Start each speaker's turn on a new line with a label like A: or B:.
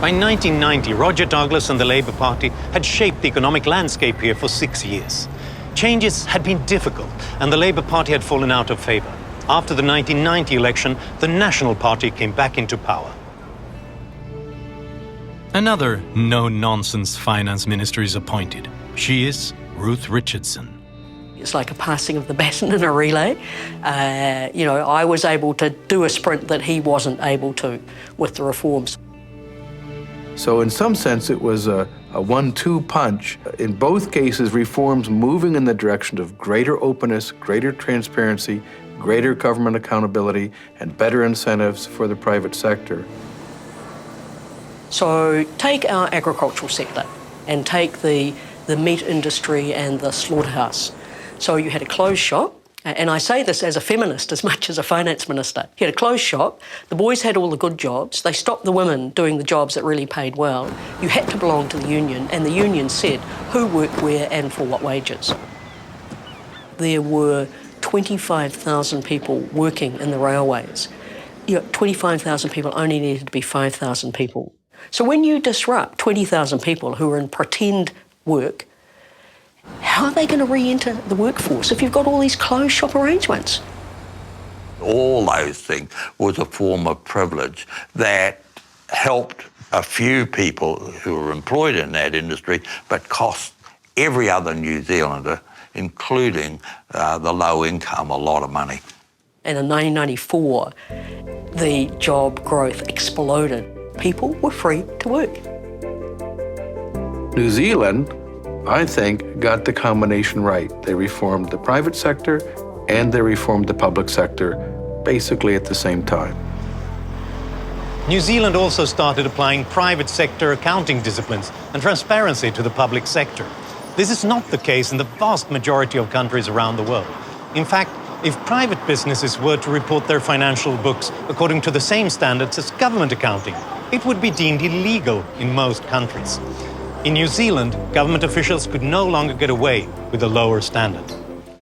A: By 1990, Roger Douglas and the Labour Party had shaped the economic landscape here for 6 years. Changes had been difficult, and the Labour Party had fallen out of favour. After the 1990 election, the National Party came back into power. Another no-nonsense finance minister is appointed. She is Ruth Richardson.
B: It's like a passing of the baton in a relay. I was able to do a sprint that he wasn't able to with the reforms.
C: So in some sense, it was a 1-2 punch. In both cases, reforms moving in the direction of greater openness, greater transparency, greater government accountability, and better incentives for the private sector.
B: So take our agricultural sector and take the meat industry and the slaughterhouse. So you had a closed shop, and I say this as a feminist as much as a finance minister. You had a closed shop, the boys had all the good jobs, they stopped the women doing the jobs that really paid well. You had to belong to the union, and the union said who worked where and for what wages. There were 25,000 people working in the railways. 25,000 people only needed to be 5,000 people. So when you disrupt 20,000 people who are in pretend work, how are they going to re-enter the workforce if you've got all these closed shop arrangements?
D: All those things was a form of privilege that helped a few people who were employed in that industry, but cost every other New Zealander, including the low income, a lot of money.
B: And in 1994, the job growth exploded. People were free to work.
C: New Zealand, I think, got the combination right. They reformed the private sector and they reformed the public sector basically at the same time.
A: New Zealand also started applying private sector accounting disciplines and transparency to the public sector. This is not the case in the vast majority of countries around the world. In fact, if private businesses were to report their financial books according to the same standards as government accounting, it would be deemed illegal in most countries. In New Zealand, government officials could no longer get away with a lower standard.